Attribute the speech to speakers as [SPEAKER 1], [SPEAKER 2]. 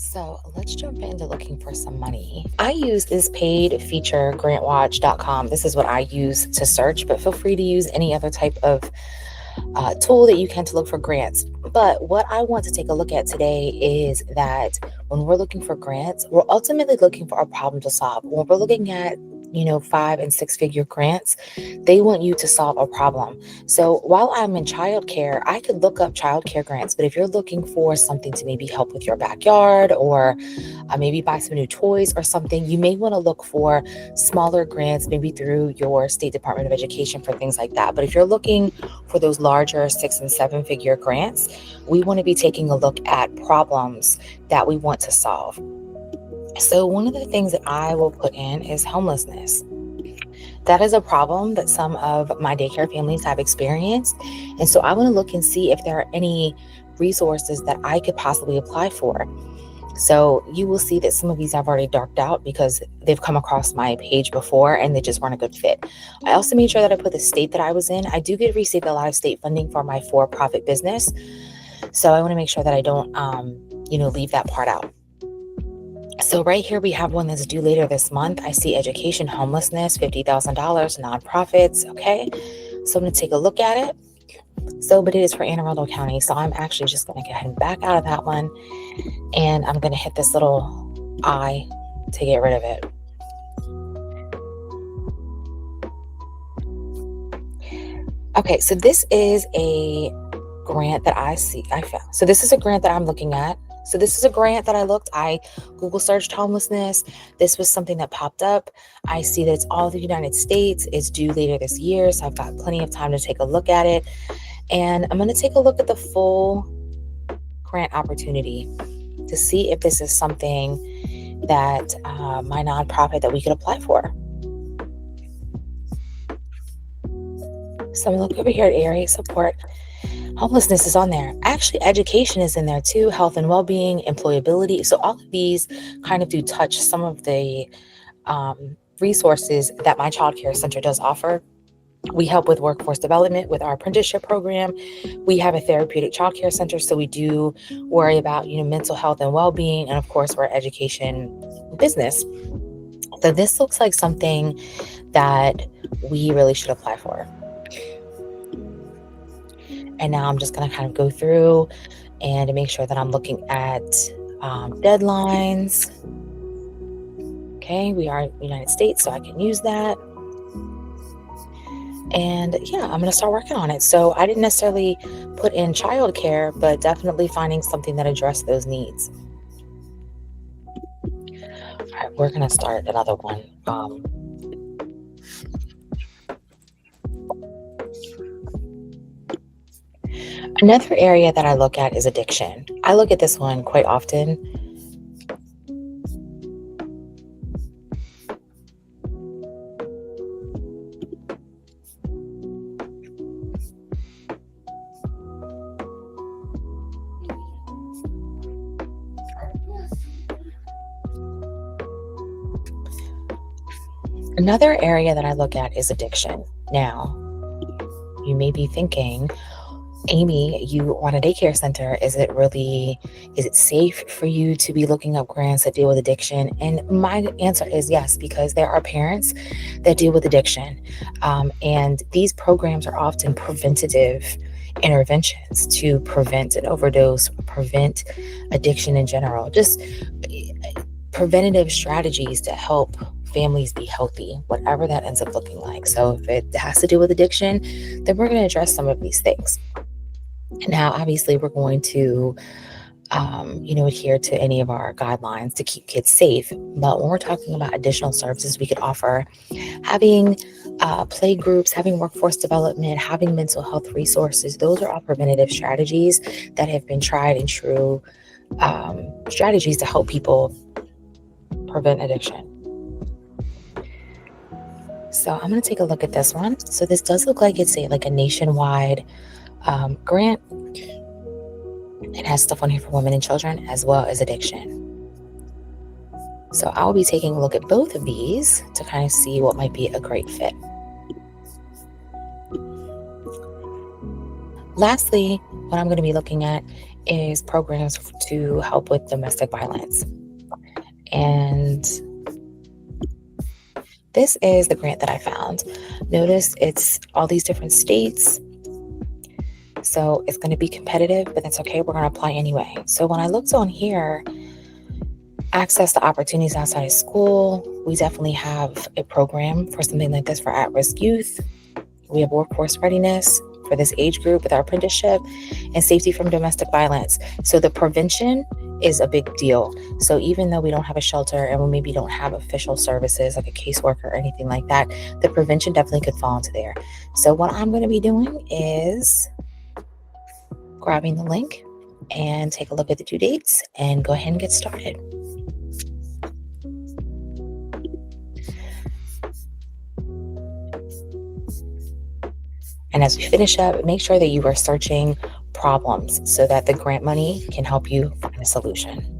[SPEAKER 1] So let's jump into looking for some money. I use this paid feature, GrantWatch.com. This is what I use to search, but feel free to use any other type of tool that you can to look for grants. But what I want to take a look at today is that when we're looking for grants, we're ultimately looking for a problem to solve. When we're looking at 5 and 6 figure grants, they want you to solve a problem. So while I'm in childcare, I could look up childcare grants. But if you're looking for something to maybe help with your backyard or maybe buy some new toys or something, you may want to look for smaller grants, maybe through your state Department of Education for things like that. But if you're looking for those larger 6 and 7 figure grants, we want to be taking a look at problems that we want to solve. So one of the things that I will put in is homelessness. That is a problem that some of my daycare families have experienced. And so I want to look and see if there are any resources that I could possibly apply for. So you will see that some of these I've already darked out because they've come across my page before and they just weren't a good fit. I also made sure that I put the state that I was in. I do receive a lot of state funding for my for-profit business. So I want to make sure that I don't, leave that part out. So right here, we have one that's due later this month. I see education, homelessness, $50,000, nonprofits. Okay. So I'm going to take a look at it. But it is for Anne Arundel County. So I'm actually just going to go ahead and back out of that one. And I'm going to hit this little I to get rid of it. Okay. So this is a grant that I found. So this is a grant that I'm looking at. So this is a grant that I Google searched homelessness. This was something that popped up. I see that it's all the United States. It's due later this year. So I've got plenty of time to take a look at it. And I'm going to take a look at the full grant opportunity to see if this is something that my nonprofit that we could apply for. So I'm going to look over here at area support. Homelessness is on there. Actually, education is in there too, health and well-being, employability. So all of these kind of do touch some of the resources that my childcare center does offer. We help with workforce development with our apprenticeship program. We have a therapeutic childcare center, so we do worry about mental health and well-being, and of course, we're education business. So this looks like something that we really should apply for. And now I'm just going to kind of go through and make sure that I'm looking at deadlines. Okay, we are in the United States, so I can use that. And yeah, I'm going to start working on it. So I didn't necessarily put in childcare, but definitely finding something that addressed those needs. All right, we're going to start another one. Another area that I look at is addiction. I look at this one quite often. Another area that I look at is addiction. Now, you may be thinking, Amy, you run a daycare center. Is it safe for you to be looking up grants that deal with addiction? And my answer is yes, because there are parents that deal with addiction. And these programs are often preventative interventions to prevent an overdose, prevent addiction in general, just preventative strategies to help families be healthy, whatever that ends up looking like. So if it has to do with addiction, then we're going to address some of these things. Now, obviously, we're going to, adhere to any of our guidelines to keep kids safe. But when we're talking about additional services we could offer, having playgroups, having workforce development, having mental health resources, those are all preventative strategies that have been tried and true strategies to help people prevent addiction. So I'm going to take a look at this one. So this does look like it's a nationwide grant. It has stuff on here for women and children as well as addiction. So I'll be taking a look at both of these to kind of see what might be a great fit. Lastly, what I'm going to be looking at is programs to help with domestic violence. And this is the grant that I found. Notice it's all these different states. So it's going to be competitive, but that's okay. We're going to apply anyway. So when I looked on here, access to opportunities outside of school, we definitely have a program for something like this for at-risk youth. We have workforce readiness for this age group with our apprenticeship, and safety from domestic violence. So the prevention is a big deal. So even though we don't have a shelter and we maybe don't have official services like a caseworker or anything like that, the prevention definitely could fall into there. So what I'm going to be doing is grabbing the link and take a look at the due dates and go ahead and get started. And as we finish up, make sure that you are searching problems so that the grant money can help you find a solution.